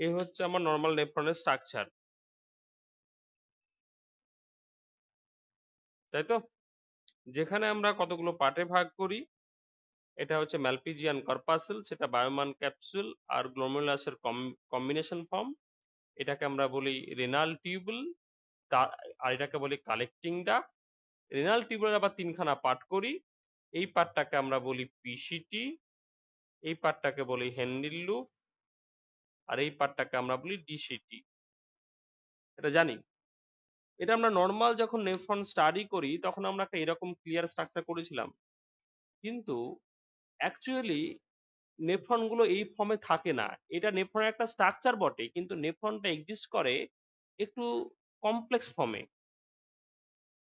এই হচ্ছে আমার নর্মাল নেফ্রনের স্ট্রাকচার, তাই তো? যেখানে আমরা কতগুলো পার্টে ভাগ করি। এটা হচ্ছে ম্যালপিজিয়ান কর্পাসেল, সেটা বায়োমান ক্যাপসুল আর গ্লোমেরুলাসের কম্বিনেশন ফর্ম। এটাকে আমরা বলি রেনাল টিউবুল, আর এটাকে বলি কালেক্টিং ডাক্ট। রেনাল টিউবুলের আবার তিনখানা পার্ট করি। এই পার্টটাকে আমরা বলি পিসিটি, এই পার্টটাকে বলি হ্যান্ডিল লুপ, আর এই পার্টটাকে আমরা বলি ডিসিটি। এটা জানি। এটা আমরা নর্মাল যখন নেফ্রন স্টাডি করি তখন আমরা একটা এরকম ক্লিয়ার স্ট্রাকচার করেছিলাম, কিন্তু অ্যাকচুয়ালি নেফ্রন গুলো এই ফর্মে থাকে না। এটা নেফ্রনের একটা স্ট্রাকচার বটে, কিন্তু নেফ্রনটা এক্সিস্ট করে একটু কমপ্লেক্স ফর্মে।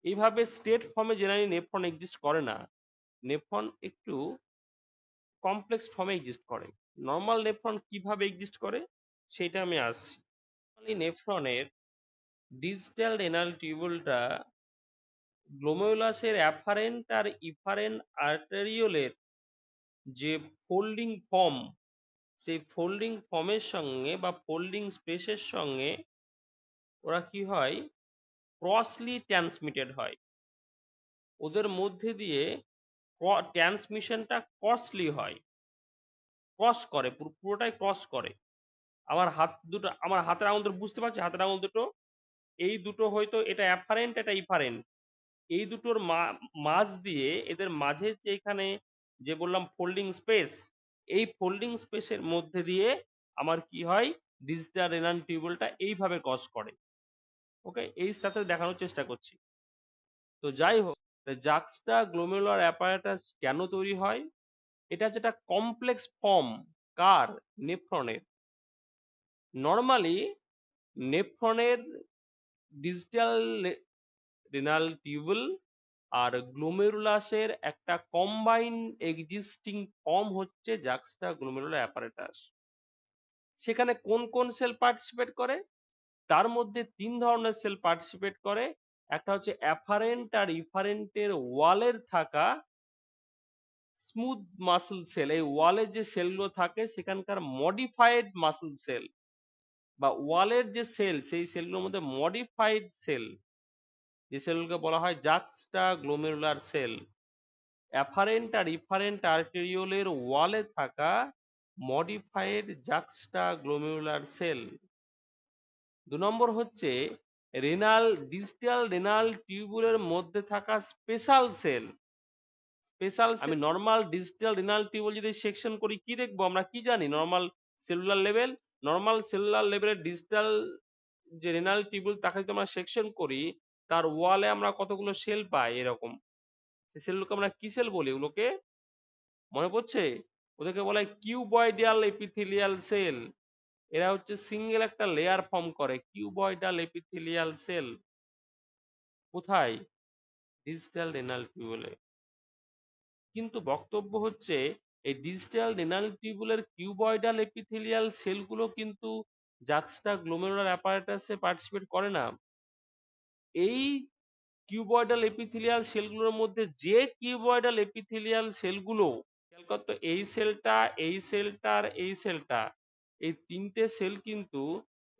এইভাবে স্টেট ফর্মে জেনারেলি নেফ্রন এক্সিস্ট করে না, নেফ্রন একটু কমপ্লেক্স ফর্মে এক্সিস্ট করে। নর্মাল নেফ্রন কিভাবে এক্সিস্ট করে সেটা আমি আসছি। নেফ্রনের ডিজিটাল রেনাল টিউবুলটা গ্লোমেরুলাসের অ্যাফারেন্ট আর ইফারেন্ট আর্টেরিওলের যে ফোল্ডিং ফর্ম, সেই ফোল্ডিং ফর্মের সঙ্গে বা ফোল্ডিং স্পেসের সঙ্গে ওরা কি হয়, ক্রসলি ট্রান্সমিটেড হয়। ওদের মধ্যে দিয়ে ট্রান্সমিশনটা ক্রসলি হয়, ক্রস করে, পুরোটাই ক্রস করে। আমার হাত দুটো, আমার হাতের আঙুল দুটো বুঝতে পারছি, হাতের আঙুল দুটো, এই দুটো হয়তো এটা অ্যাফারেন্ট এটা ইফারেন্ট, এই দুটোর মাঝ দিয়ে এদের মাঝে যে এখানে যে বললাম ফোল্ডিং স্পেস, এই ফোল্ডিং স্পেসের মধ্যে দিয়ে আমার কি হয়, ডিজিটাল রেনাল টিউবুলটা এইভাবে ক্রস করে। ওকে, এই স্ট্রাকচার দেখানোর চেষ্টা করছি। তো যাই হোক, জাক্সটা গ্লোমেরুলার অ্যাপারেটাস কেন তৈরি হয়? এটা যেটা কমপ্লেক্স ফর্ম কার, নেফ্রনের। নর্মালি নেফ্রনের ডিজিটাল রেনাল টিউবুল আর গ্লোমেরুলাসের একটা কম্বাইন এক্সিস্টিং ফর্ম হচ্ছে জাক্সটা গ্লোমেরুলার অ্যাপারেটাস। সেখানে কোন কোন সেল পার্টিসিপেট করে? তার মধ্যে তিন ধরনের সেল পার্টিসিপেট করে। একটা হচ্ছে অ্যাফারেন্ট আর ইফারেন্টের ওয়ালের থাকা স্মুথ মাসল সেল। এই ওয়ালে যে সেলগুলো থাকে সেখানকার মডিফাইড মাসল সেল বা ওয়ালের যে সেল, সেই সেলগুলোর মধ্যে মডিফাইড সেল, যে সেলগুলোকে বলা হয় জাক্সটা গ্লোমেরুলার সেল। অ্যাফারেন্ট আর ইফারেন্ট আর্টেরিওলের ওয়ালে থাকা মডিফাইড জাক্সটা গ্লোমেরুলার সেল। 2 নম্বর হচ্ছে ডিজিটাল রেনাল টিউবুলের মধ্যে থাকা স্পেশাল সেল। আমি নর্মাল ডিজিটাল রেনাল টিউবুল যদি সেকশন করি কি দেখবো, আমরা কি জানি normal cellular level, normal cellular লেভেলের ডিজিটাল যে রেনাল টিউবুল তাকে যদি আমরা সেকশন করি, তার ওয়ালে আমরা কতগুলো সেল পাই এরকম। সেই সেলগুলোকে আমরা কি সেল বলি? ওগুলোকে মনে পড়ছে? ওদেরকে বলা হয় কিউবয়েডিয়াল এপিথেলিয়াল সেল। এরা হচ্ছে সিঙ্গেল একটা লেয়ার ফর্ম করে, কিউবয়েডাল এপিথেলিয়াল সেল। কোথায়? ডিজিটাল রেনাল টিউবুলে। কিন্তু বক্তব্য হচ্ছে এই ডিজিটাল রেনাল টিউবুলের কিউবয়েডাল এপিথেলিয়াল সেলগুলো কিন্তু জাক্সটা গ্লোমেরুলার অ্যাপারেটাসে পার্টিসিপেট করে না। এই কিউবয়েডাল এপিথেলিয়াল সেলগুলোর মধ্যে যে কিউবয়েডাল এপিথেলিয়াল সেলগুলো, খেয়াল করতো এই সেলটা, এই সেলটা আর এই সেলটা, এই তিনটে সেল কিন্তু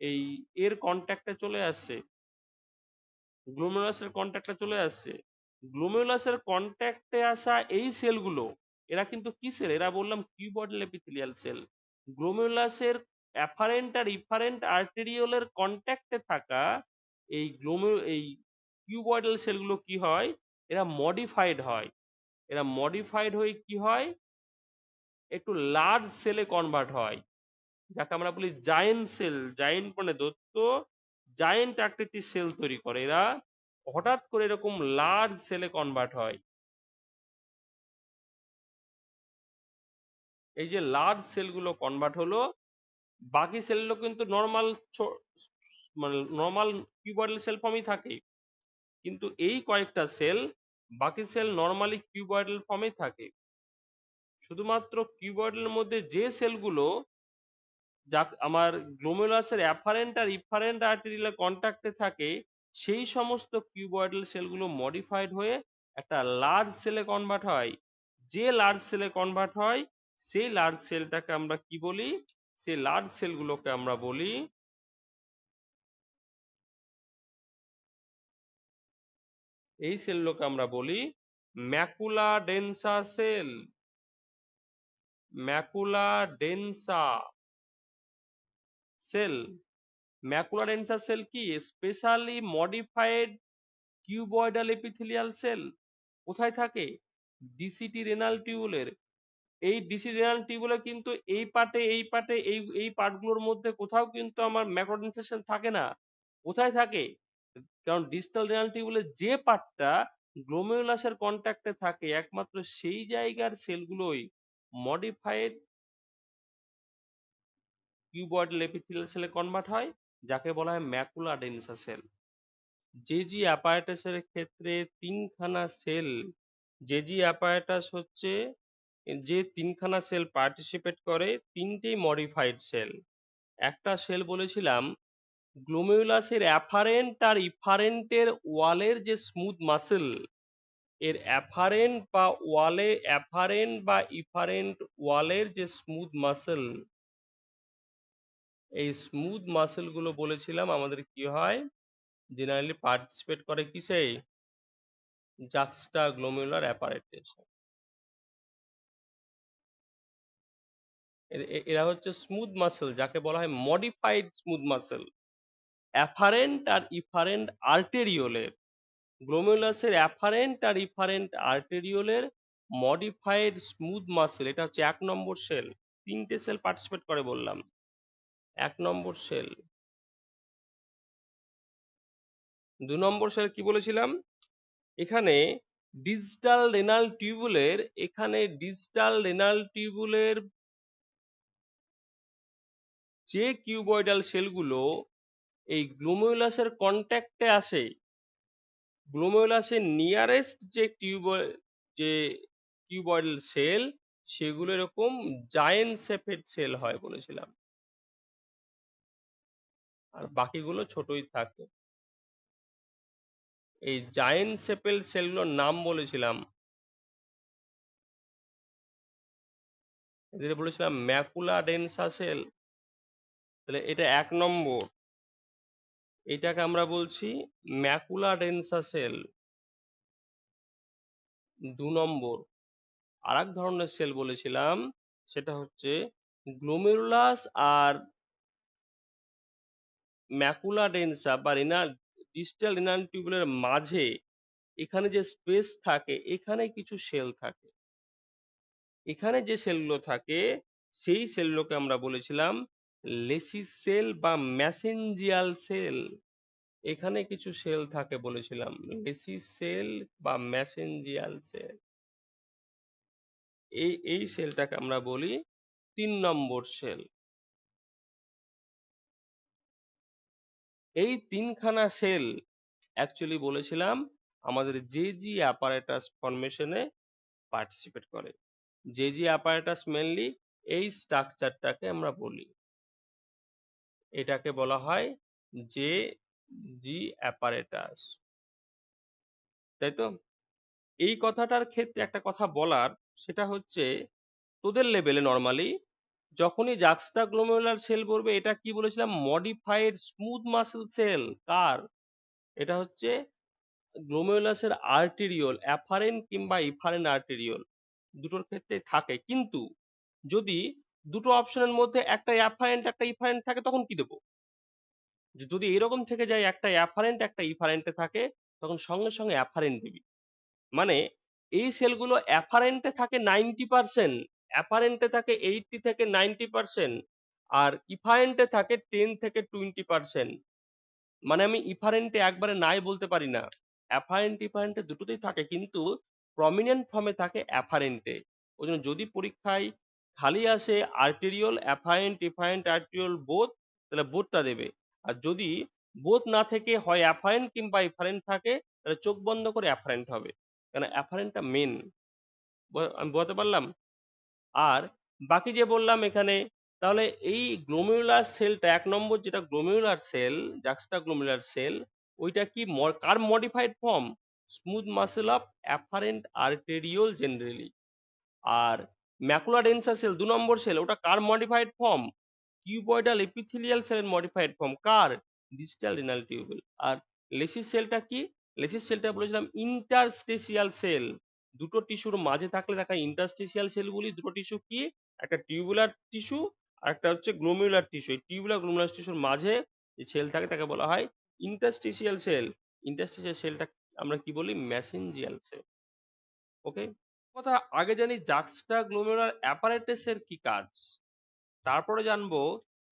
এই এর কন্ট্যাক্টে চলে আসছে, গ্লোমেরুলাসের কন্ট্যাক্টে চলে আসছে। গ্লোমেরুলাসের কন্ট্যাক্টে আসা এই সেলগুলো, এরা কিন্তু কি সেল? এরা বললাম কিউবয়েডাল এপিথেলিয়াল সেল। গ্লোমেরুলাসের অ্যাফারেন্ট আর ইফারেন্ট আর্টেরিওলের কন্ট্যাক্টে থাকা এই কিউবয়েডাল সেলগুলো কি হয়, এরা মডিফাইড হয়। এরা মডিফাইড হয়ে কি হয়, একটু লার্জ সেলে কনভার্ট হয়, যাকে আমরা বলি জায়েন্ট সেল। জায়েন্ট মানে দৈত্য, জায়েন্ট আকৃতির সেল তৈরি করে এরা, হঠাৎ করে এরকম লার্জ সেলে কনভার্ট হয়। এই যে লার্জ সেলগুলো কনভার্ট হলো, বাকি সেলগুলো কিন্তু নর্মাল, মানে নর্মাল কিউবয়েডাল সেল ফর্মই থাকে, কিন্তু এই কয়েকটা সেল, বাকি সেল নর্মালি কিউবয়েডাল ফর্মেই থাকে। শুধুমাত্র কিউবয়েডালের মধ্যে যে সেলগুলো যা আমার গ্লোমেরুলাসের অ্যাফারেন্ট আর ইফারেন্ট আর্টেরিয়াল কন্ট্যাক্টে থাকে, সেই সমস্ত কিউবয়েডাল সেলগুলো মডিফাইড হয়ে একটা লার্জ সেলে কনভার্ট হয়। যে লার্জ সেলে কনভার্ট হয় সেই লার্জ সেলটাকে আমরা কি বলি? সেই লার্জ সেলগুলোকে আমরা বলি এই সেলগুলোকে আমরা বলি macula densa cell. Macula densa cell. Macula densa cell কি? Specially modified cuboidal epithelial cell. কোথায় থাকে? ডিসিটি রেনাল টিউবুলের। এই ডিসি রেনাল টিউবুলে কিন্তু এই পার্টে এই পার্টগুলোর মধ্যে কোথাও কিন্তু আমার ম্যাকুলা ডেন্সা সেল থাকে না। কোথায় থাকে? কারণ ডিস্টাল রেনাল টিউবুলের যে পার্টটা গ্লোমেরুলাসের কন্ট্যাক্টে থাকে একমাত্র সেই জায়গার সেলগুলোই মডিফাইড কিউবয়েডাল এপিথেলিয়াল সেলে কনভার্ট হয়, যাকে বলা হয় ম্যাকুলা ডেন্সা সেল। জেজি অ্যাপারেটাসের ক্ষেত্রে তিনখানা সেল, জেজি অ্যাপারেটাস হচ্ছে যে তিনখানা সেল পার্টিসিপেট করে, তিনটেই মডিফাইড সেল। একটা সেল বলেছিলাম গ্লোমেরুলাসের অ্যাফারেন্ট আর ইফারেন্টের ওয়ালের যে স্মুথ মাসেল, এর অ্যাফারেন্ট বা ইফারেন্ট ওয়ালের যে স্মুথ মাসেল, এই স্মুথ মাসেল গুলো বলেছিলাম আমাদের কি হয়, জেনারেলি পার্টিসিপেট করে কিসে? জাক্সটা গ্লোমেরুলার অ্যাপারেটাস। এরা হচ্ছে স্মুথ মাসেল, যাকে বলা হয় মডিফাইড স্মুথ মাসেল। অ্যাফারেন্ট আর ইফারেন্ট আর্টেরিওলের, গ্লোমেরুলাসের অ্যাফারেন্ট আর ইফারেন্ট আর্টেরিওলের মডিফাইড স্মুথ মাসেল, এটা হচ্ছে 1 নম্বর সেল। তিনটে সেল পার্টিসিপেট করে বললাম। 1 নম্বর সেল। 2 নম্বর সেল কি বলেছিলাম? এখানে ডিস্টাল রেনাল টিউবুলের যে কিউবয়েডাল সেলগুলো এই গ্লোমেরুলাসের কন্ট্যাক্টে আসে, গ্লোমেরুলাসের নিয়ারেস্ট যে কিউবয়েডাল সেল, সেগুলো এরকম জায়েন্ট শেপেড সেল হয় বলেছিলাম, আর বাকিগুলো ছোটই থাকে। এই জায়েন্ট শেপেল সেলগুলোর নাম বলেছিলাম, এদের বলেছিলাম ম্যাকুলা ডেন্সা সেল। তাহলে এটা 1 নম্বর, এটাকে আমরা বলছি ম্যাকুলা ডেন্সা সেল। 2 নম্বর, আর এক ধরনের সেল বলেছিলাম, সেটা হচ্ছে গ্লোমেরুলাস আর ম্যাকুলা ডেন্সা বা ডিস্টাল রেনাল টিউবুলের মাঝে এখানে যে স্পেস থাকে, এখানে কিছু সেল থাকে। এখানে যে সেলগুলো থাকে সেই সেলগুলোকে আমরা বলেছিলাম লেসিস সেল বা ম্যাসেঞ্জিয়াল সেল। এখানে কিছু সেল থাকে বলেছিলাম, লেসিস সেল বা ম্যাসেঞ্জিয়াল সেল। এই সেলটাকে আমরা বলি 3 নম্বর সেল। এই তিনখানা সেল অ্যাকচুয়ালি বলেছিলাম আমাদের জেজি অ্যাপারেটাস ফর্মেশনে পার্টিসিপেট করে। জেজি অ্যাপারেটাস মেনলি এই স্ট্রাকচারটাকে আমরা বলি, এটাকে বলা হয় জে জি অ্যাপারেটাস, তাই তো? এই কথাটার ক্ষেত্রে একটা কথা বলার, সেটা হচ্ছে তোদের লেভেলে নর্মালি যখনই জাক্সটাগ্লোমেরুলার সেল বলবে, এটা কি বলেছিলাম? Modified smooth muscle cell. কার? এটা হচ্ছে গ্লোমেরুলাসের আর্টেরিওল, অ্যাফারেন্ট কিংবা ইফারেন্ট আর্টেরিওল দুটোর ক্ষেত্রে থাকে। কিন্তু যদি দুটো অপশনের মধ্যে একটা অ্যাফারেন্ট একটা ইফারেন্ট থাকে, তখন কি দেবো? যদি এরকম থেকে যায় একটা অ্যাফারেন্ট একটা ইফারেন্টে থাকে, তখন সঙ্গে সঙ্গে অ্যাফারেন্ট দিবি। মানে এই সেলগুলো অ্যাফারেন্টে থাকে 90%, অ্যাফারেন্টে থাকে 80 থেকে 90%, আর ইফারেন্টে থাকে 10 থেকে 20%। মানে আমি ইফারেন্টে একবারে নাই বলতে পারি না, অ্যাফারেন্ট ইফারেন্টে দুটোতেই থাকে, কিন্তু প্রমিনেন্ট ফর্মে থাকে অ্যাফারেন্টে। ওই জন্য যদি পরীক্ষায় খালি আসে আর্টেরিওল অ্যাফারেন্ট ইফারেন্ট আর্টেরিওল বোথ, তাহলে বোথটা দেবে। আর যদি বোথ না থেকে হয় অ্যাফারেন্ট কিংবা ইফারেন্ট থাকে, তাহলে চোখ বন্ধ করে অ্যাফারেন্ট হবে, কেন অ্যাফারেন্টটা মেন। আমি বোঝাতে পারলাম? আর বাকি যে বললাম এখানে, তাহলে এই গ্লোমেরুলার সেলটা 1 নম্বর যেটা glomerular cell, juxtaglomerular cell, ওইটা কি কার modified form? Smooth muscle of afferent arteriole generally. আর ম্যাকুলা ডেন্সা সেল 2 নম্বর সেল, ওটা কার মডিফাইড ফর্ম? কিউবয়েডাল এপিথেলিয়াল সেলের মডিফাইড ফর্ম কার? Distal renal tubule. আর লেসিস সেলটা কি? লেসিস সেলটা বলেছিলাম ইন্টারস্টেশিয়াল সেল, দুটো টিস্যুর মাঝে থাকলে তাকে ইন্টারস্টেশিয়াল সেল বলি। দুটো টিস্যু কি? একটা টিউবুলার টিস্যু আর একটা হচ্ছে গ্লোমেরুলার টিস্যু। এই টিউবুলার গ্লোমেরুলার টিস্যুর মাঝে যে সেল থাকে তাকে বলা হয় ইন্টারস্টেশিয়াল সেল। ইন্টারস্টেশিয়াল সেলটা আমরা কি বলি? Mesangial sell. ওকে, কথা আগে জানি জাক্সটা গ্লোমেরুলার অ্যাপারেটাসের কি কাজ, তারপরে জানবো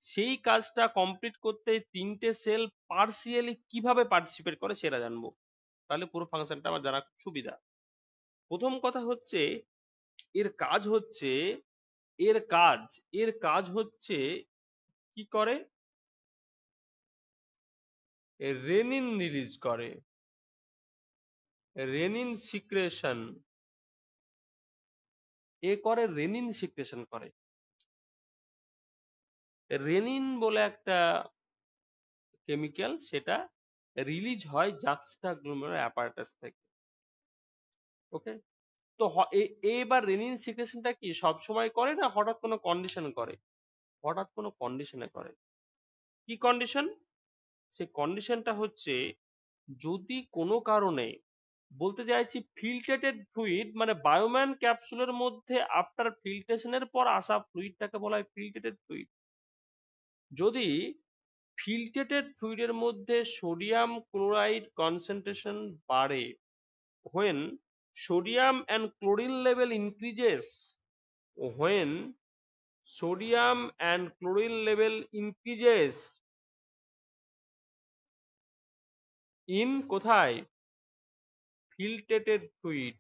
সেই কাজটা কমপ্লিট করতে তিনটে সেল পার্সিয়ালি কিভাবে পার্টিসিপেট করে সেটা জানবো। তাহলে পুরো ফাংশনটা আমার জানা খুব সুবিধা। প্রথম কথা হচ্ছে এর কাজ হচ্ছে, এর কাজ এর কাজ হচ্ছে কি করে? রেনিন রিলিজ করে, রেনিন সিক্রেশন। এ করে রেনিন সিক্রেশন করে। রেনিন বলে একটা কেমিক্যাল, সেটা রিলিজ হয় জাক্সটা গ্লোমেরুলার অ্যাপারেটাস থেকে। ওকে, তো এবার রেনিন সিক্রেশনটা কি সব সময় করে না হঠাৎ কোনো কন্ডিশন করে? হঠাৎ কোনো কন্ডিশনে করে। কি কন্ডিশন? সেই কন্ডিশনটা হচ্ছে যদি কোনো কারণে, বলতে চাইছি ফিল্ট্রেটেড ফ্লুইড মানে বায়োম্যান ক্যাপসুলের মধ্যে আফটার ফিল্ট্রেশনের পর আসা ফ্লুইডটাকে বলা হয় ফিল্ট্রেটেড ফ্লুইড। যদি ফিল্ট্রেটেড ফ্লুইডের মধ্যে সোডিয়াম ক্লোরাইড কনসেন্ট্রেশন বাড়ে, when sodium and chlorine level increases, when sodium and chlorine level increases in কোথায়? ফিল্ট্রেটেড ফ্লুইড।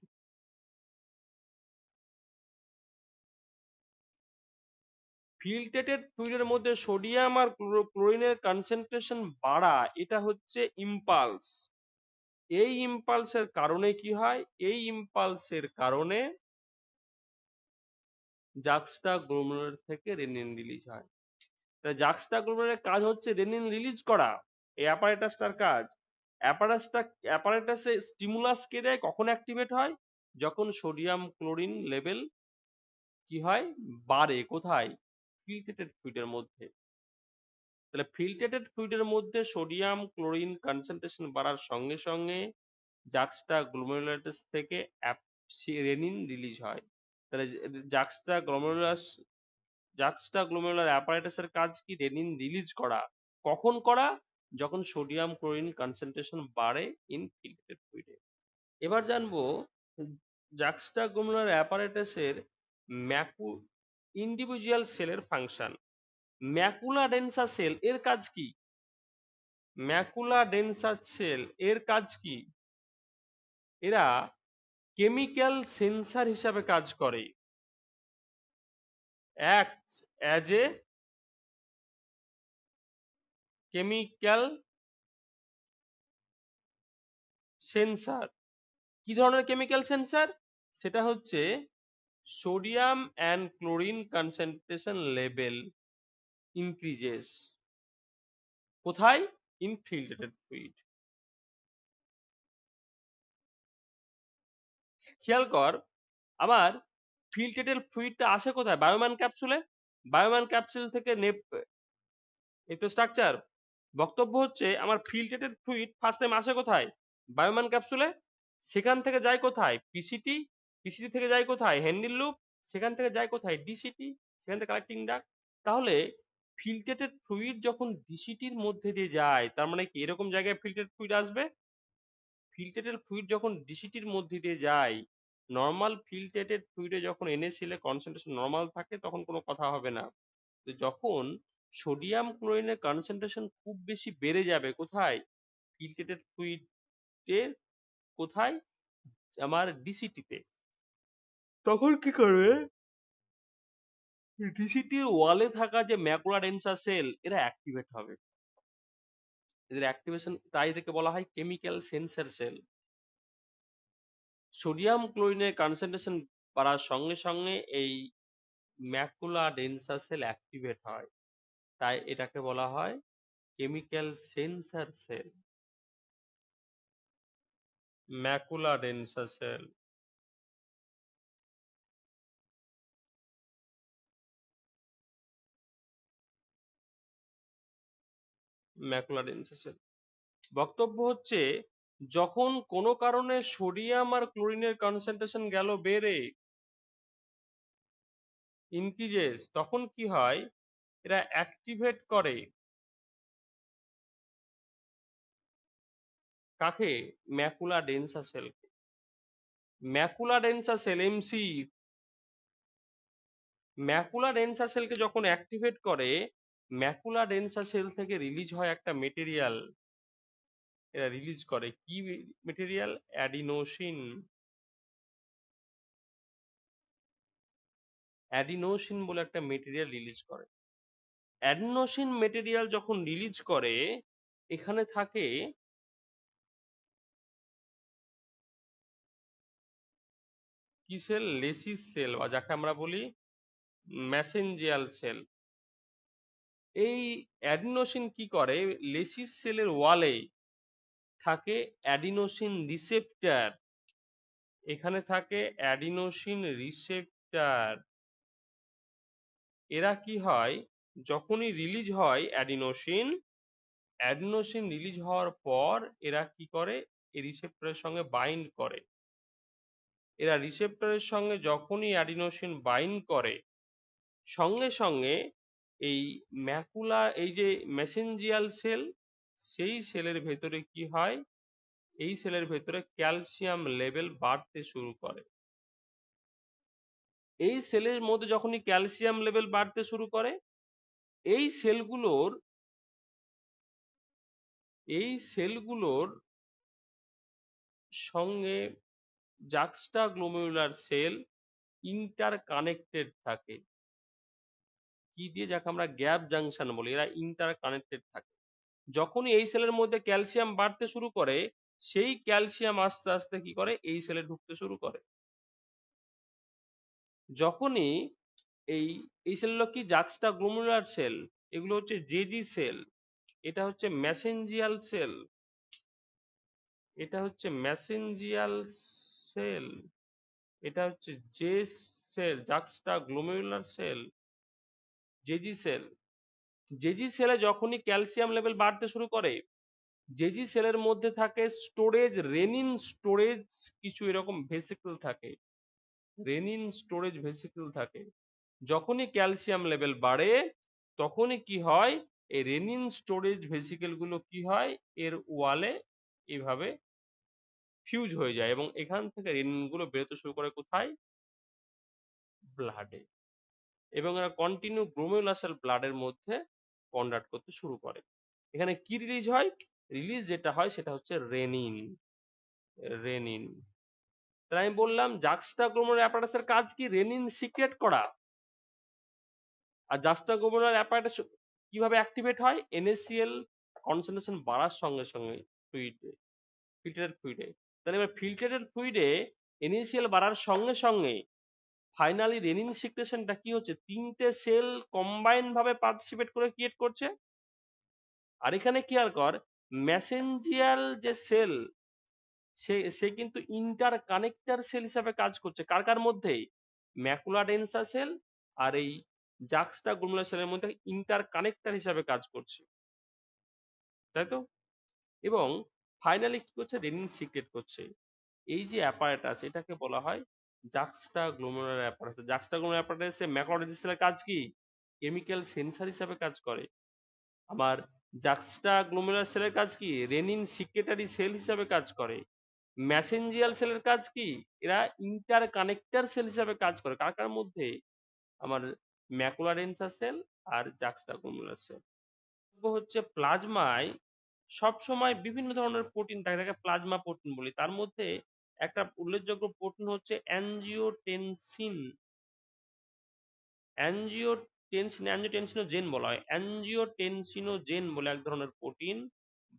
ফিল্ট্রেটেড ফ্লুইডের মধ্যে সোডিয়াম আর ক্লোরিনের কনসেন্ট্রেশন বাড়া, এটা হচ্ছে ইম্পালস। এই ইম্পালসের কারণে কি হয়? এই ইম্পালসের কারণে জাক্সটা গ্লোমেরুলার থেকে রেনিন রিলিজ হয়। জাক্সটা গ্লোমেরুলারের কাজ হচ্ছে রেনিন রিলিজ করা, এই অ্যাপারেটাসটার কাজ। অ্যাপারেটাসে স্টিমুলাস কে দেয়, কখন অ্যাক্টিভেট হয়? যখন সোডিয়াম ক্লোরিন লেভেল কি হয়? বাড়ে। কোথায়? ফিল্ট্রেটেড ফ্লুইডের মধ্যে। তাহলে ফিল্ট্রেটেড ফ্লুইডের মধ্যে সোডিয়াম ক্লোরিন কনসেন্ট্রেশন বাড়ার সঙ্গে সঙ্গে জাক্সটা গ্লোমেরুলাস থেকে রেনিন রিলিজ হয়। তাহলে জাক্সটা গ্লোমেরুলার অ্যাপারেটাসের কাজ কি? রেনিন রিলিজ করা। কখন করা? যখন সোডিয়াম ক্লোরিন কনসেন্ট্রেশন বাড়ে ইন ফিল্ট্রেটেড ফ্লুইডে। এবার জানবো জাক্সটা গ্লোমেরুলার অ্যাপারেটাসের ম্যাকু ইন্ডিভিজুয়াল সেলের ফাংশন। ম্যাকুলা ডেন্সা সেল এর কাজ কি? ম্যাকুলা ডেন্সা সেল এর কাজ কি? এরা কেমিক্যাল সেন্সার হিসাবে কাজ করে। Acts as a chemical sensor. কি ধরনের কেমিক্যাল সেন্সার? সেটা হচ্ছে sodium and chlorine concentration level increases. কোথায়? In filtrated fluid. খেয়াল কর, আবার ফিল্ট্রেটেড ফ্লুইডটা আসে কোথায়? বায়োম্যান ক্যাপসুলে। বায়োম্যান ক্যাপসুল থেকে এই তো স্ট্রাকচার। বক্তব্য হচ্ছে আমার ফিল্ট্রেটেড ফ্লুইড ফার্স্ট টাইম আসে কোথায়? বায়োম্যান ক্যাপসুলে। সেখান থেকে যায় কোথায়? পিসিটি। পিসিটি থেকে যায় কোথায়? Handle loop. সেখান থেকে যায় কোথায়? ডিসিটি। সেখান থেকে কালেক্টিং ডাক্ট। তাহলে ফিল্ট্রেটেড ফ্লুইড যখন ডিসিটির মধ্যে দিয়ে যায়, তার মানে কি এরকম জায়গায় ফিল্ট্রেটেড ফ্লুইড আসবে? ফিল্ট্রেটেড ফ্লুইড যখন ডিসিটির মধ্যে দিয়ে যায়, নর্মাল ফিল্ট্রেটেড ফ্লুইডে যখন NaCl এর কনসেন্ট্রেশন নর্মাল থাকে তখন কোনো কথা হবে না। তো যখন সোডিয়াম ক্লোরিনের কনসেন্ট্রেশন খুব বেশি বেড়ে যাবে, কোথায়? ফিল্ট্রেটেড ফ্লুইডের কোথায়? আমার ডিসিটিতে। তখন কি করবে? ডিসিটির ওয়ালে থাকা যে ম্যাকুলা ডেন্সা সেল, এরা অ্যাক্টিভেট হবে। এদের অ্যাক্টিভেশন তাই থেকে বলা হয় কেমিক্যাল সেন্সর সেল। সোডিয়াম ক্লোরিনের কনসেন্ট্রেশন বাড়ার সঙ্গে সঙ্গে এই ম্যাকুলা ডেন্সা সেল অ্যাক্টিভেট হয়, তাই এটাকে বলা হয় chemical sensor cell, macula densa cell. Macula densa cell. বক্তব্য হচ্ছে যখন কোনো কারণে সোডিয়াম আর ক্লোরিনের কনসেন্ট্রেশন গেল বেড়ে, ইনক্রিজেস, তখন কি হয়, এরা অ্যাক্টিভেট করে কাকে? ম্যাকুলা ডেন্সা সেলকে। Macula densa cell, MC, macula densa সেলকে যখন অ্যাক্টিভেট করে, ম্যাকুলা ডেন্সা সেল থেকে রিলিজ হয় একটা মেটেরিয়াল। এরা রিলিজ করে কি মেটেরিয়াল? অ্যাডিনোসিন। অ্যাডিনোসিন বলে একটা মেটেরিয়াল রিলিজ করে। অ্যাডিনোসিন মেটেরিয়াল যখন রিলিজ করে, এখানে থাকে কি সেল? লেসিস সেল, বা যাকে আমরা বলি মেসেঞ্জিয়াল সেল। এই অ্যাডিনোসিন কি করে, লেসিস সেলের ওয়ালে থাকে অ্যাডিনোসিন রিসেপ্টর। এখানে থাকে অ্যাডিনোসিন রিসেপ্টর। এরা কি হয়, যখনই রিলিজ হয় অ্যাডিনোসিন, অ্যাডিনোসিন রিলিজ হওয়ার পর এরা কি করে, এই রিসেপ্টরের সঙ্গে বাইন্ড করে। এরা রিসেপ্টরের সঙ্গে যখনই অ্যাডিনোসিন বাইন্ড করে, সঙ্গে সঙ্গে এই ম্যাকুলা, এই যে মেসেঞ্জিয়াল সেল, সেই সেলের ভেতরে কি হয়, এই সেলের ভেতরে ক্যালসিয়াম লেভেল বাড়তে শুরু করে। এই সেলের মধ্যে যখনই ক্যালসিয়াম লেভেল বাড়তে শুরু করে, এই সেলগুলোর এই সেলগুলোর সঙ্গে জাক্সটা গ্লোমেরুলার সেল ইন্টার কানেক্টেড থাকে। কি দিয়ে? যাকে আমরা গ্যাপ জাংশন বলি। এরা ইন্টার কানেক্টেড থাকে। যখনই এই সেলের মধ্যে ক্যালসিয়াম বাড়তে শুরু করে, সেই ক্যালসিয়াম আস্তে আস্তে কি করে, এই সেলে ঢুকতে শুরু করে। যখনই এই এই সেলগুলো কি, জাক্সটা গ্লোমেরুলার সেল, এগুলো হচ্ছে জেজি সেল, এটা হচ্ছে মেসেঞ্জিয়াল সেল, এটা হচ্ছে মেসেঞ্জিয়াল সেল, এটা হচ্ছে J cell, juxtaglomerular cell, JG cell. JG সেলে যখনই ক্যালসিয়াম লেভেল বাড়তে শুরু করে, জেজি সেলের মধ্যে থাকে স্টোরেজ, রেনিন স্টোরেজ, কিছু এরকম ভেসিকল থাকে, রেনিন স্টোরেজ ভেসিকল থাকে। যখনই ক্যালসিয়াম লেভেল বাড়ে, তখনই কি হয়, এই রেনিন স্টোরেজ ভেসিকেল গুলো কি হয়, এর ওয়ালে এভাবে ফিউজ হয়ে যায়, এবং এখান থেকে রেনিন গুলো বেরোতে শুরু করে কোথায়? ব্লাডে। এবং এরা কন্টিনিউ গ্লোমেরুলার ব্লাডের মধ্যে কনভার্ট করতে শুরু করে। এখানে কি রিলিজ হয়? রিলিজ যেটা হয় সেটা হচ্ছে রেনিন। রেনিন। তাই আমি বললাম জাক্সটা গ্লোমেরুলার অ্যাপারেটাসের কাজ কি? রেনিন সিক্রেট করা। আর জাক্সটা গ্লোমেরুলার অ্যাপারেটাস কিভাবে অ্যাক্টিভেট হয়? NaCl কনসেন্ট্রেশন বাড়ার সঙ্গে সঙ্গে ফ্লুইডে, ফিল্টারেড ফ্লুইডে। তাহলে এবার ফিল্টারেড ফ্লুইডে NaCl বাড়ার সঙ্গে সঙ্গে ফাইনালি রেনিন সিক্রেশনটা কি হচ্ছে, তিনটে সেল কম্বাইন ভাবে পার্টিসিপেট করে ক্রিয়েট করছে। আর এখানে খেয়াল কর, মেসেঞ্জিয়াল যে সেল, সে সে কিন্তু ইন্টার কানেক্টর সেল হিসাবে কাজ করছে। কার কার মধ্যে? ম্যাকুলা ডেন্সা সেল আর এই জাক্সটা গ্লোমেরুলার সেলের মধ্যে ইন্টার কানেক্টর হিসাবে কাজ করছে, তাই তো? এবং ফাইনালি কি করছে, রেনিন সিক্রেট করছে। এই যে অ্যাপারেটাস, এটাকে বলা হয় জাক্সটা গ্লোমেরুলার অ্যাপারেটাস। জাক্সটা গ্লোমেরুলার অ্যাপারেটাসে ম্যাকুলা ডেন্সা সেলের কাজ কি? কেমিক্যাল সেন্সার হিসাবে কাজ করে। আবার জাক্সটা গ্লোমেরুলার সেলের কাজ কি? রেনিন সিক্রেটারি সেল হিসাবে কাজ করে। মেসেঞ্জিয়াল সেলের কাজ কি? এরা ইন্টার কানেক্টর সেল হিসাবে কাজ করে। কার কার মধ্যে? আমার ম্যাকুলা ডেন্সা সেল আর জাক্সটা গ্লোমেরুলার সেল। হচ্ছে প্লাজমায় সবসময় বিভিন্ন ধরনের প্রোটিন থাকে, তাকে প্লাজমা প্রোটিন বলি। তার মধ্যে একটা উল্লেখযোগ্য প্রোটিন হচ্ছে অ্যানজিওটেনসিন। অ্যানজিওটেনসিনোজেন বলা হয়। অ্যানজিওটেনসিনোজেন বলে এক ধরনের প্রোটিন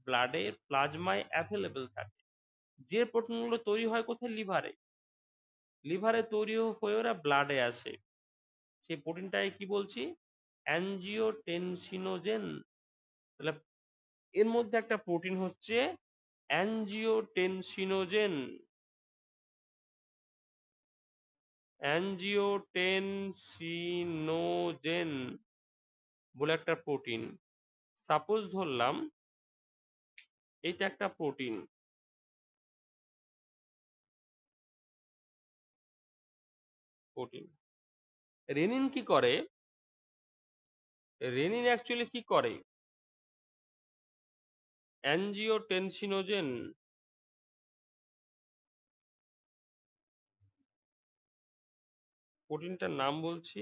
ব্লাডে, প্লাজমায় অ্যাভেলেবেল থাকে। যে প্রোটিনগুলো তৈরি হয় কোথায়? লিভারে। লিভারে তৈরি হয়ে ওরা ব্লাডে আসে। সেই প্রোটিনটাকে কি বলছি? অ্যানজিওটেনসিনোজেন। তাহলে এর মধ্যে একটা প্রোটিন হচ্ছে অ্যানজিওটেনসিনোজেন। অ্যানজিওটেনসিনোজেন বলে একটা প্রোটিন। সাপোজ ধরলাম এটা একটা প্রোটিন, রেনিন কি করে, রেনিন অ্যাকচুয়ালি কি করে, অ্যানজিওটেনসিনোজেন, প্রোটিনটার নাম বলছি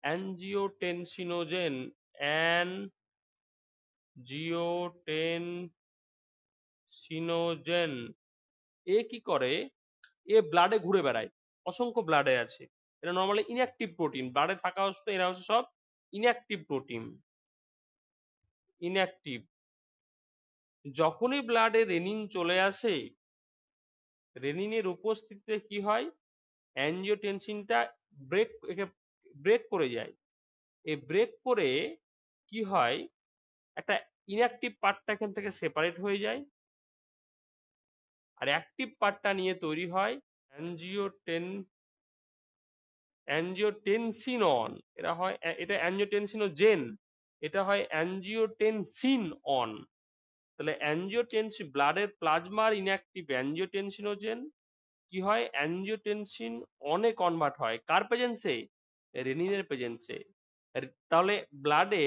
অ্যানজিওটেনসিনোজেন, অ্যানজিওটেনসিনোজেন, এ কি করে, এ ব্লাডে ঘুরে বেড়ায়, অসংখ্য ব্লাডে আছে, এটা নর্মালি ইনঅ্যাক্টিভ প্রোটিন, ব্লাডে থাকা অবস্থায় এরা হচ্ছে সব ইনঅ্যাক্টিভ প্রোটিন, ইনঅ্যাক্টিভ। যখনই ব্লাডে রেনিন চলে আসে, রেনিনের উপস্থিতিতে কি হয়, অ্যানজিওটেনসিনটা ব্রেক করে যায়, এই ব্রেক করে কি হয়, একটা ইনঅ্যাক্টিভ পার্টটা এখান থেকে সেপারেট হয়ে যায়, আর অ্যাক্টিভ পার্টটা নিয়ে তৈরি হয় অ্যানজিওটেন অ্যানজিওটেনসিনন, এটা হয় এটা অ্যানজিওটেনসিনোজেন, এটা হয় অ্যানজিওটেনসিন অন। তাহলে অ্যানজিওটেনসিন ব্লাডের প্লাজমার ইনঅ্যাক্টিভ অ্যানজিওটেনসিনোজেন কি হয়, অ্যানজিওটেনসিন অনে কনভার্ট হয়, কার প্রেজেন্সে, রেনিনের প্রেজেন্সে। তাহলে ব্লাডে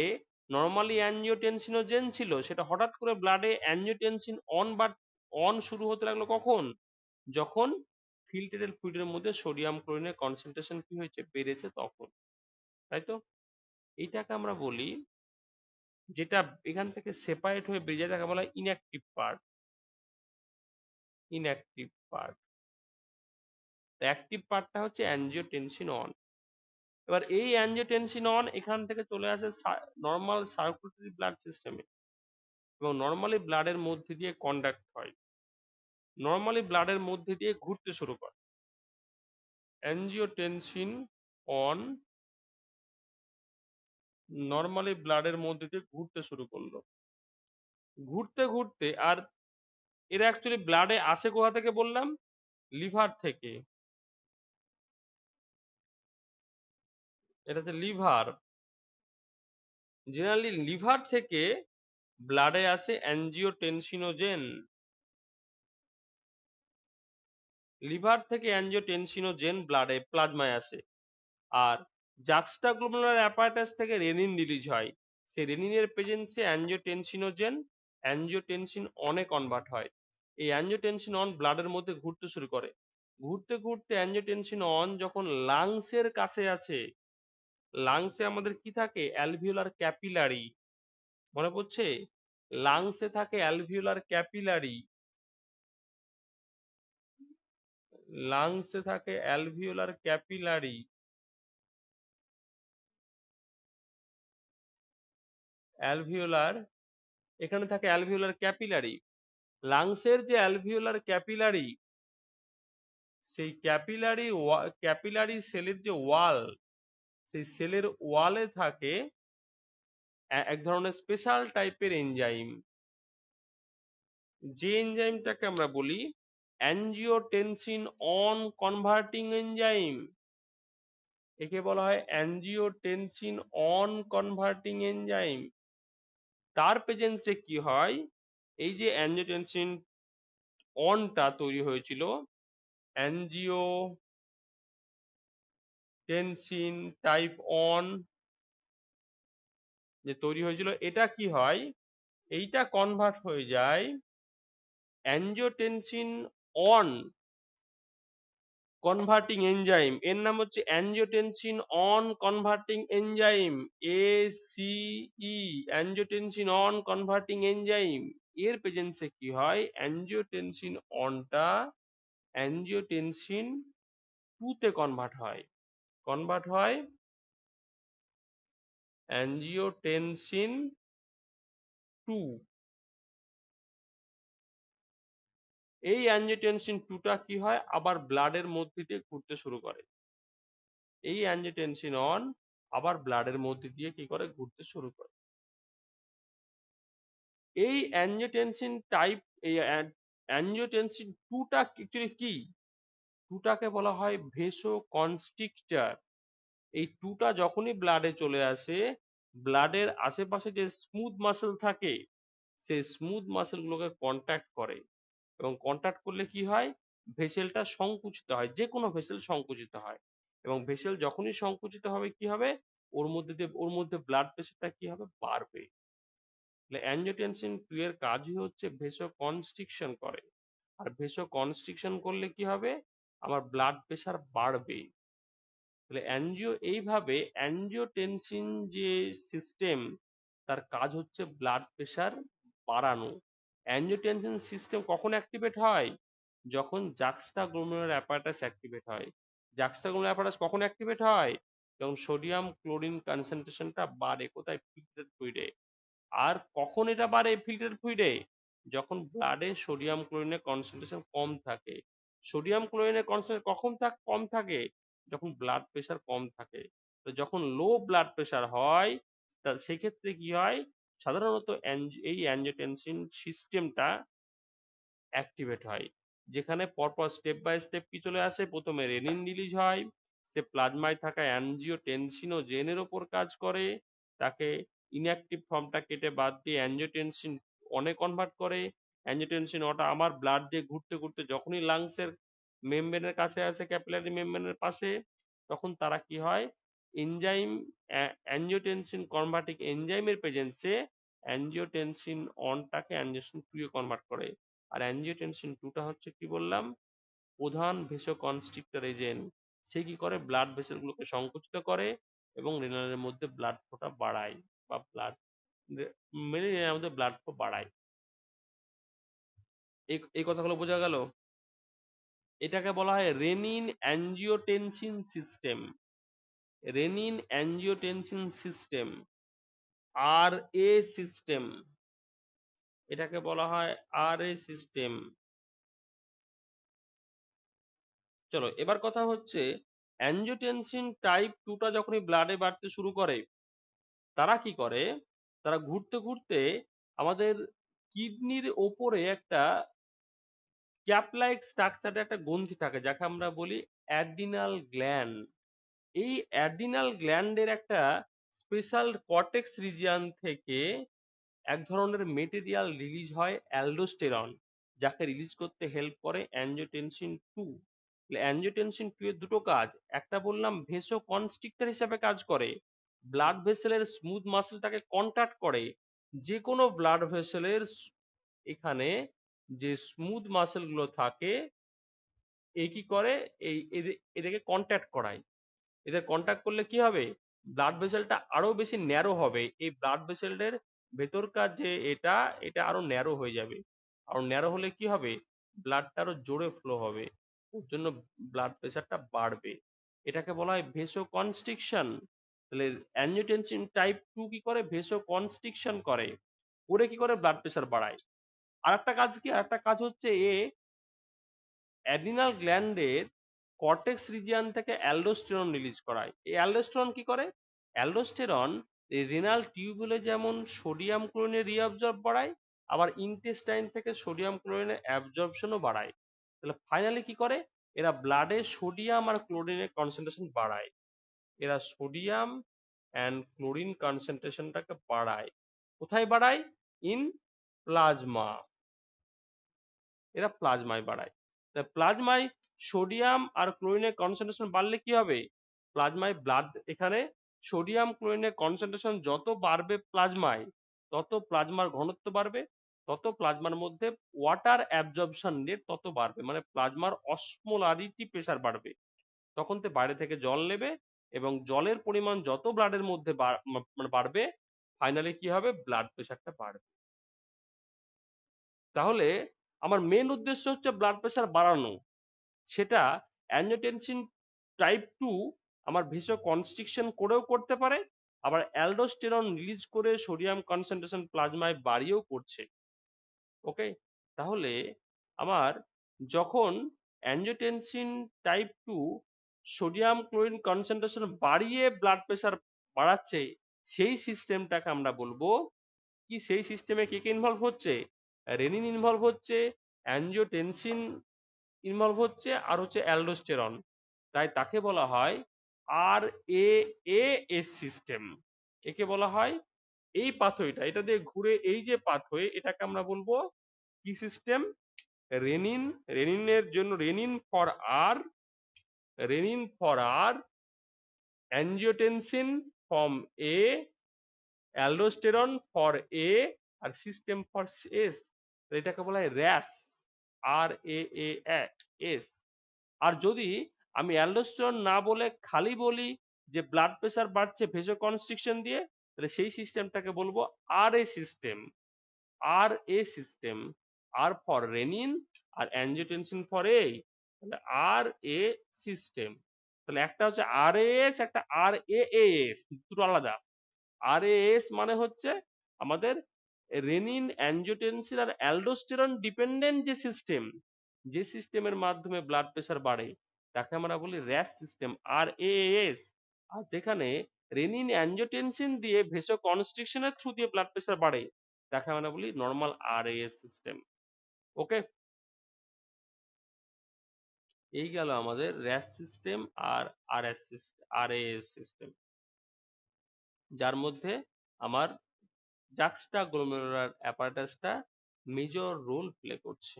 নর্মালি অ্যানজিওটেনসিনোজেন ছিল, সেটা হঠাৎ করে ব্লাডে অ্যানজিওটেনসিন অন বা অন শুরু হতে লাগলো কখন, যখন ফিল্টারের ফ্লুইডের মধ্যে সোডিয়াম ক্লোরিনের কনসেন্ট্রেশন কি হয়েছে, বেড়েছে তখন, তাই তো। এইটাকে আমরা বলি, যেটা এখান থেকে সেপারেট হয়ে বেরিয়ে যায় তাকে বলা হয় inactive part, inactive part. Active পার্টটা হচ্ছে অ্যানজিওটেনসিন অন। এবার এই অ্যানজিওটেনসিন অন এখান থেকে চলে আসে নর্মাল সার্কুলেটরি ব্লাড সিস্টেমে, এবং নর্মালি ব্লাডের মধ্যে দিয়ে কন্ডাক্ট হয়, নর্মালি ব্লাডের মধ্যে দিয়ে ঘুরতে শুরু করে। অ্যানজিওটেনসিন অন নর্মালি ব্লাডের মধ্যে দিয়ে ঘুরতে শুরু করলো, ঘুরতে ঘুরতে, আর এরা অ্যাকচুয়ালি ব্লাডে আসে কোথা থেকে বললাম, লিভার থেকে, এটা হচ্ছে লিভার, জেনারেলি লিভার থেকে ব্লাডে আসে অ্যানজিওটেনসিনোজেন, লিভার থেকে অ্যানজিওটেনসিনোজেন ব্লাডে প্লাজমায় আসে, আর জাক্সটাগ্লোমেরুলার অ্যাপারাটাস থেকে রেনিন রিলিজ হয়, সেই রেনিনের প্রেজেন্সে অ্যানজিওটেনসিনোজেন অ্যানজিওটেনসিন অনে কনভার্ট হয়, এই অ্যানজিওটেনসিন অন ব্লাডের মধ্যে ঘুরতে শুরু করে, ঘুরতে ঘুরতে অ্যানজিওটেনসিন অন যখন লাংসের কাছে আছে, লাংসে আমাদের কি থাকে, অ্যালভিওলার ক্যাপিলারি, মনে পড়ছে, লাংসে থাকে অ্যালভিওলার ক্যাপিলারি, লাংসে থাকে অ্যালভিওলার ক্যাপিলারি, অ্যালভিওলার, এখানে থাকে অ্যালভিওলার ক্যাপিলারি, লাংসের যে অ্যালভিওলার ক্যাপিলারি, সেই ক্যাপিলারি সেলের যে ওয়াল, সেই সেলের ওয়ালে থাকে এক ধরনের স্পেশাল টাইপের এনজাইম, যে এনজাইমটাকে আমরা বলি অ্যানজিওটেনসিন অন কনভার্টিং এনজাইম, একে বলা হয় অ্যানজিওটেনসিন অন কনভার্টিং এনজাইম। তার প্রেজেন্সে কি হয়, এই যে অ্যানজিওটেনসিন অনটা তৈরি হয়েছিল, অ্যানজিওটেনসিন টাইপ অন যে তৈরি হয়েছিল, এটা কি হয়, এইটা কনভার্ট হয়ে যায় অ্যানজিওটেনসিন অন কনভার্টিং এনজাইম, এর নাম হচ্ছে angiotensin on converting enzyme, ACE, angiotensin on converting enzyme. এর প্রেজেন্সে কি হয়, অ্যানজিওটেনসিন অনটা অ্যানজিওটেনসিন 2 তে কনভার্ট হয়, কনভার্ট হয় অ্যানজিওটেনসিন 2। এই অ্যানজিওটেনসিন 2 টা কি হয়, আবার ব্লাডের মধ্যে দিয়ে ঘুরতে শুরু করে, এই অ্যানজিওটেনসিন অন আবার ব্লাডের মধ্যে দিয়ে কি করে, ঘুরতে শুরু করে। এই অ্যানজিওটেনসিন টাইপ, এই অ্যানজিওটেনসিন 2 টা অ্যাকচুয়ালি কি, 2 টাকে বলা হয় ভেসো কনস্ট্রিক্টর। এই 2 টা যখনই ব্লাডে চলে আসে, ব্লাডের আশেপাশে যে স্মুথ মাসেল থাকে সেই স্মুথ মাসেল গুলোকে কন্ট্যাক্ট করে, এবং কন্ট্যাক্ট করলে কি হয়, ভেসেলটা সংকুচিত হয়, যে কোনো ভেসেল সংকুচিত হয়, এবং ভেসেল যখনই সংকুচিত হবে কি হবে, ওর মধ্যে ব্লাড প্রেশারটা কি হবে, বাড়বে। তাহলে অ্যাঞ্জিওটেনসিন 2 এর কাজই হচ্ছে ভেসো কনস্ট্রিকশন করে, আর ভেসো কনস্ট্রিকশন করলে কি হবে, আমার ব্লাড প্রেশার বাড়বে। তাহলে এইভাবে অ্যাঞ্জিওটেনসিন যে সিস্টেম, তার কাজ হচ্ছে ব্লাড প্রেশার বাড়ানো। অ্যাঞ্জিওটেনসিন সিস্টেম কখন অ্যাক্টিভেট হয়, যখন জাক্সটাগ্লোমেরুলার অ্যাপারেটাস অ্যাক্টিভেট হয়। জাক্সটাগ্লোমেরুলার অ্যাপারেটাস কখন অ্যাক্টিভেট হয়, যখন সোডিয়াম ক্লোরিন কনসেন্ট্রেশনটা বাড়ে, কোথায়, ফিল্টারেড ফ্লুইডে। আর কখন এটা বাড়ে ফিল্টারেড ফ্লুইডে, যখন ব্লাডে সোডিয়াম ক্লোরিনের কনসেন্ট্রেশন কম থাকে। সোডিয়াম ক্লোরিনের কনসেন্ট্রেশন কখন কম থাকে, যখন ব্লাড প্রেশার কম থাকে। তো যখন লো ব্লাড প্রেশার হয়, তা সেক্ষেত্রে কি হয়, সাধারণত এই অ্যাঞ্জিওটেনসিন সিস্টেমটা অ্যাক্টিভেট হয়, যেখানে পরপর স্টেপ বাই স্টেপ কি চলে আসে, প্রথমে রেনিন রিলিজ হয়, সে প্লাজমায় থাকা অ্যাঞ্জিওটেনসিনোজেনের ওপর কাজ করে, তাকে ইনঅ্যাক্টিভ ফর্মটা কেটে বাদ দিয়ে অ্যাঞ্জিওটেনসিন অনে কনভার্ট করে। অ্যাঞ্জিওটেনসিন ওটা আমার ব্লাড দিয়ে ঘুরতে ঘুরতে যখনই লাংসের মেমব্রেনের কাছে আসে, ক্যাপিলারি মেমব্রেনের পাশে, তখন তারা কি হয়, এনজাইম, অ্যাঞ্জিওটেনসিন কনভার্টিং এনজাইমের প্রেজেন্সে অ্যাঞ্জিওটেনসিন অনটাকে অ্যাঞ্জিওটেনসিন 2 এ কনভার্ট করে। আর অ্যাঞ্জিওটেনসিন 2 টা হচ্ছে কি বললাম, প্রধান ভেসো কনস্ট্রিক্টর এজেন্ট। সে কি করে, ব্লাড ভেসেল গুলোকে সংকুচিত করে এবং রেনালের মধ্যে ব্লাড ফ্লোটা বাড়ায়, বা ব্লাড মেনে রেনালের মধ্যে ব্লাড ফ্লো বাড়ায়। এই কথাগুলো বোঝা গেল। এটাকে বলা হয় renin angiotensin system. Renin angiotensin system, আর এ সিস্টেম, এটাকে বলা হয় আর এ সিস্টেম। চলো এবার কথা হচ্ছে, অ্যাঞ্জিওটেনসিন টাইপ 2 টা যখনই ব্লাডে বাড়তে শুরু করে, তারা কি করে, তারা ঘুরতে ঘুরতে আমাদের কিডনির ওপরে একটা ক্যাপ লাইক স্ট্রাকচারে একটা গ্রন্থি থাকে, যাকে আমরা বলি অ্যাড্রিনাল গ্ল্যান্ড। এই অ্যাড্রিনাল গ্ল্যান্ডের একটা স্পেশাল কর্টেক্স রিজিয়ন থেকে এক ধরনের মেটেরিয়াল রিলিজ হয়, অ্যালডোস্টেরন, যাকে রিলিজ করতে হেল্প করে অ্যাঞ্জিওটেনসিন 2। অ্যাঞ্জিওটেনসিন 2 এর দুটো কাজ, একটা বললাম ভেসো কনস্ট্রিক্টর হিসেবে কাজ করে, ব্লাড ভেসেলের স্মুথ মাসেলটাকে কন্ট্যাক্ট করে। যে কোনো ব্লাড ভেসেলের এখানে যে স্মুথ মাসেল গুলো থাকে, এই কি করে, এদেরকে কন্ট্যাক্ট করায়। এদের কন্ট্যাক্ট করলে কি হবে, ব্লাড ভেসেলটা আরো বেশি ন্যারো হবে, এই ব্লাড ভেসেলের ভেতরকার যে এটা আরো ন্যারো হয়ে যাবে। আর ন্যারো হলে কি হবে, ব্লাডটা আরো জোরে ফ্লো হবে, ওর জন্য ব্লাড প্রেশারটা বাড়বে। এটাকে বলা হয় ভেসো কনস্ট্রিকশন। তাহলে অ্যাঞ্জিওটেনসিন টাইপ 2 কি করে, ভেসো কনস্ট্রিকশন করে, করে কি করে ব্লাড প্রেশার বাড়ায়। আর একটা কাজ কি, আর একটা কাজ হচ্ছে অ্যাড্রিনাল গ্ল্যান্ডের কর্টেক্স রিজিয়ন থেকে অ্যালডোস্টেরন রিলিজ করায়। এই অ্যালডোস্টেরন কি করে, অ্যালডোস্টেরন এই রেনাল টিউবুলে যেমন সোডিয়াম ক্লোরিনের রিঅ্যাবজর্ব বাড়ায়, আবার ইন্টেস্টাইন থেকে সোডিয়াম ক্লোরিনের অ্যাবজর্পশনও বাড়ায়। তাহলে ফাইনালি কি করে, এরা ব্লাডে সোডিয়াম আর ক্লোরিনের কনসেন্ট্রেশন বাড়ায়। এরা সোডিয়াম অ্যান্ড ক্লোরিন কনসেন্ট্রেশনটাকে বাড়ায়। কোথায় বাড়ায়, ইন প্লাজমা। এরা প্লাজমায় বাড়ায়। তা প্লাজমায় সোডিয়াম আর ক্লোরিনের কনসেন্ট্রেশন বাড়লে কি হবে, প্লাজমায় ব্লাড, এখানে সোডিয়াম ক্লোরিনের কনসেন্ট্রেশন যত বাড়বে প্লাজমায়, তত প্লাজমার ঘনত্ব বাড়বে, তত প্লাজমার মধ্যে ওয়াটার অ্যাবজর্পশন রেট তত বাড়বে, মানে প্লাজমার অসমোলারিটি প্রেসার বাড়বে। তখন তো বাইরে থেকে জল নেবে, এবং জলের পরিমাণ যত ব্লাডের মধ্যে মানে বাড়বে, ফাইনালি কি হবে, ব্লাড প্রেশারটা বাড়বে। তাহলে আমার মেন উদ্দেশ্য হচ্ছে ব্লাড প্রেশার বাড়ানো, সেটা অ্যাঞ্জিওটেনসিন টাইপ 2 আমার ভেসো কনস্ট্রিকশন করেও করতে পারে, আবার অ্যালডোস্টেরন রিলিজ করে সোডিয়াম কনসেন্ট্রেশন প্লাজমায় বাড়িয়েও করছে। ওকে, তাহলে আমার যখন angiotensin type 2 sodium chlorine concentration বাড়িয়ে ব্লাড প্রেশার বাড়াচ্ছে, সেই সিস্টেমটাকে আমরা বলবো কি, সেই সিস্টেমে কে কে ইনভলভ হচ্ছে, রেনিন ইনভলভ হচ্ছে, অ্যাঞ্জিওটেনসিন ইনভলভ হচ্ছে, আর হচ্ছে অ্যালডোস্টেরন। তাই তাকে বলা হয় আর এ এস সিস্টেম। একে বলা হয় এই পাথওয়েটা, এটা দিয়ে ঘুরে এই যে পাথওয়ে, এটাকে আমরা বলবো কি সিস্টেম? রেনিন। রেনিনের জন্য renin for R, renin for R, angiotensin form A, aldosterone for A, আর সিস্টেম ফর এস। এটাকে বলা হয় র্যাস, আর এ এস। আর যদি আমি অ্যালডোস্টেরন না বলে খালি বলি যে ব্লাড প্রেশার বাড়ছে ভেসো কনস্ট্রিকশন দিয়ে, তাহলে সেই সিস্টেমটাকে বলবো R A system. R A system, R for renin R angiotensin for A, তাহলে আর এ সিস্টেম। তাহলে একটা হচ্ছে আর এস, একটা আর এস, দুটো আলাদা। আরএএস মানে হচ্ছে আমাদের রেনিন, অ্যাঞ্জিওটেনসিন আর অ্যালডোস্টেরন ডিপেন্ডেন্ট যে সিস্টেম, যে সিস্টেমের মাধ্যমে ব্লাড প্রেশার বাড়ে, তাকে আমরা বলি র্যাস সিস্টেম, আরএএস। আর যেখানে রেনিন অ্যাঞ্জিওটেনসিন দিয়ে ভেসো কনস্ট্রিকশনের থ্রু দিয়ে ব্লাড প্রেশার বাড়ে, তাকে আমরা বলি নর্মাল আরএএস সিস্টেম। ওকে, এই গেল আমাদের র্যাস সিস্টেম আর আরএএস সিস্টেম, যার মধ্যে আমার জাক্সটা গ্লোমেরুলার অ্যাপারেটাসটা মেজর রোল প্লে করছে।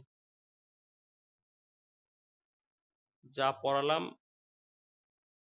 যা পড়ালাম